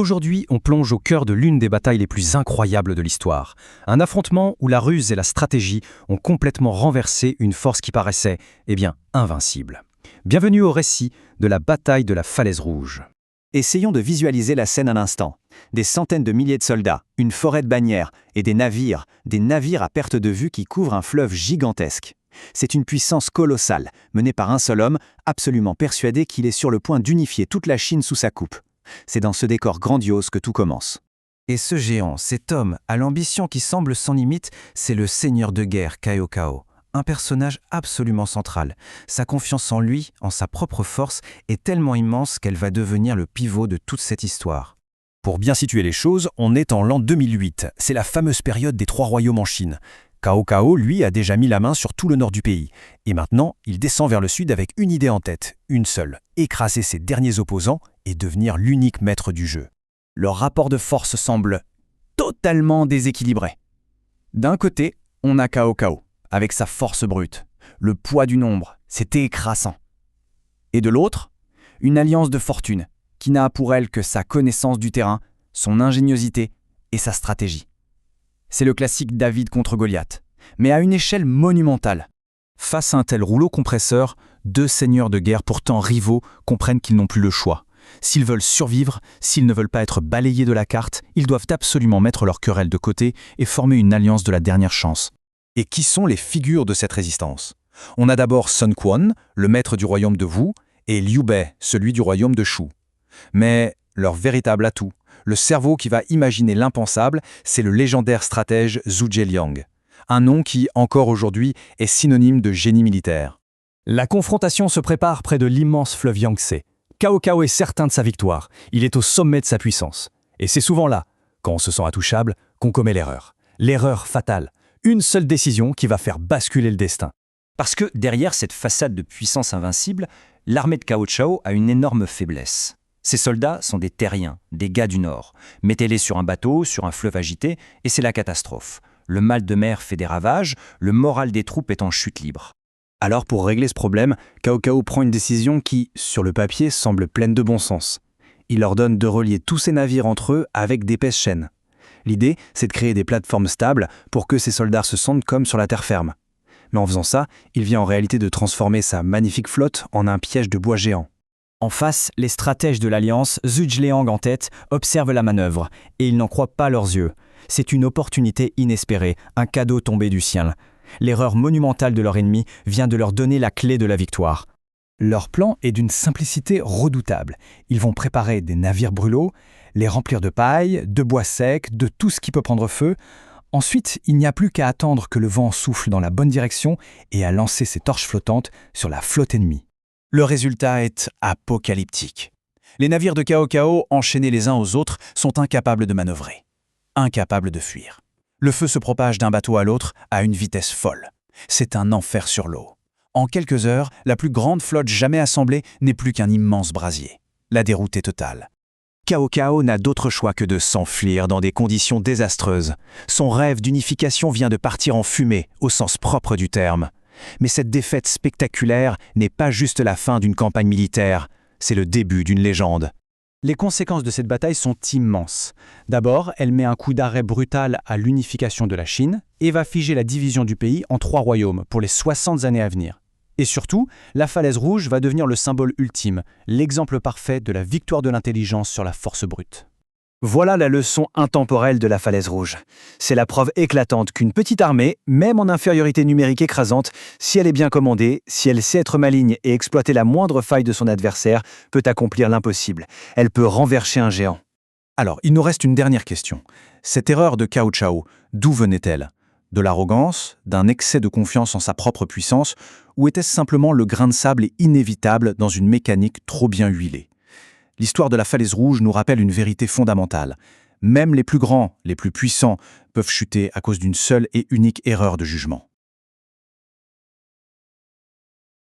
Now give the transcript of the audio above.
Aujourd'hui, on plonge au cœur de l'une des batailles les plus incroyables de l'histoire. Un affrontement où la ruse et la stratégie ont complètement renversé une force qui paraissait, invincible. Bienvenue au récit de la bataille de la Falaise Rouge. Essayons de visualiser la scène un instant. Des centaines de milliers de soldats, une forêt de bannières et des navires à perte de vue qui couvrent un fleuve gigantesque. C'est une puissance colossale, menée par un seul homme, absolument persuadé qu'il est sur le point d'unifier toute la Chine sous sa coupe. C'est dans ce décor grandiose que tout commence. Et ce géant, cet homme, à l'ambition qui semble sans limite, c'est le seigneur de guerre Cao Cao. Un personnage absolument central. Sa confiance en lui, en sa propre force, est tellement immense qu'elle va devenir le pivot de toute cette histoire. Pour bien situer les choses, on est en l'an 2008. C'est la fameuse période des 3 royaumes en Chine. Cao Cao, lui, a déjà mis la main sur tout le nord du pays. Et maintenant, il descend vers le sud avec une idée en tête, une seule, écraser ses derniers opposants et devenir l'unique maître du jeu. Leur rapport de force semble totalement déséquilibré. D'un côté, on a Cao Cao, avec sa force brute. Le poids du nombre, c'est écrasant. Et de l'autre, une alliance de fortune, qui n'a pour elle que sa connaissance du terrain, son ingéniosité et sa stratégie. C'est le classique David contre Goliath, mais à une échelle monumentale. Face à un tel rouleau compresseur, 2 seigneurs de guerre pourtant rivaux comprennent qu'ils n'ont plus le choix. S'ils veulent survivre, s'ils ne veulent pas être balayés de la carte, ils doivent absolument mettre leur querelle de côté et former une alliance de la dernière chance. Et qui sont les figures de cette résistance? On a d'abord Sun Quan, le maître du royaume de Wu, et Liu Bei, celui du royaume de Shu. Mais leur véritable atout, le cerveau qui va imaginer l'impensable, c'est le légendaire stratège Zhuge Liang. Un nom qui, encore aujourd'hui, est synonyme de génie militaire. La confrontation se prépare près de l'immense fleuve Yangtze. Cao Cao est certain de sa victoire. Il est au sommet de sa puissance. Et c'est souvent là, quand on se sent intouchable, qu'on commet l'erreur. L'erreur fatale. Une seule décision qui va faire basculer le destin. Parce que derrière cette façade de puissance invincible, l'armée de Cao Cao a une énorme faiblesse. Ces soldats sont des terriens, des gars du Nord. Mettez-les sur un bateau, sur un fleuve agité, et c'est la catastrophe. Le mal de mer fait des ravages, le moral des troupes est en chute libre. Alors pour régler ce problème, Cao Cao prend une décision qui, sur le papier, semble pleine de bon sens. Il ordonne de relier tous ses navires entre eux avec d'épaisses chaînes. L'idée, c'est de créer des plateformes stables pour que ses soldats se sentent comme sur la terre ferme. Mais en faisant ça, il vient en réalité de transformer sa magnifique flotte en un piège de bois géant. En face, les stratèges de l'Alliance, Zhuge Liang en tête, observent la manœuvre, et ils n'en croient pas leurs yeux. C'est une opportunité inespérée, un cadeau tombé du ciel. L'erreur monumentale de leur ennemi vient de leur donner la clé de la victoire. Leur plan est d'une simplicité redoutable. Ils vont préparer des navires brûlots, les remplir de paille, de bois sec, de tout ce qui peut prendre feu. Ensuite, il n'y a plus qu'à attendre que le vent souffle dans la bonne direction et à lancer ses torches flottantes sur la flotte ennemie. Le résultat est apocalyptique. Les navires de Cao Cao, enchaînés les uns aux autres, sont incapables de manœuvrer, incapables de fuir. Le feu se propage d'un bateau à l'autre à une vitesse folle. C'est un enfer sur l'eau. En quelques heures, la plus grande flotte jamais assemblée n'est plus qu'un immense brasier. La déroute est totale. Cao Cao n'a d'autre choix que de s'enfuir dans des conditions désastreuses. Son rêve d'unification vient de partir en fumée, au sens propre du terme. Mais cette défaite spectaculaire n'est pas juste la fin d'une campagne militaire, c'est le début d'une légende. Les conséquences de cette bataille sont immenses. D'abord, elle met un coup d'arrêt brutal à l'unification de la Chine et va figer la division du pays en 3 royaumes pour les 60 années à venir. Et surtout, la Falaise Rouge va devenir le symbole ultime, l'exemple parfait de la victoire de l'intelligence sur la force brute. Voilà la leçon intemporelle de la Falaise Rouge. C'est la preuve éclatante qu'une petite armée, même en infériorité numérique écrasante, si elle est bien commandée, si elle sait être maligne et exploiter la moindre faille de son adversaire, peut accomplir l'impossible. Elle peut renverser un géant. Alors, il nous reste une dernière question. Cette erreur de Cao Cao, d'où venait-elle? De l'arrogance, d'un excès de confiance en sa propre puissance, ou était-ce simplement le grain de sable inévitable dans une mécanique trop bien huilée? L'histoire de la Falaise Rouge nous rappelle une vérité fondamentale. Même les plus grands, les plus puissants, peuvent chuter à cause d'une seule et unique erreur de jugement.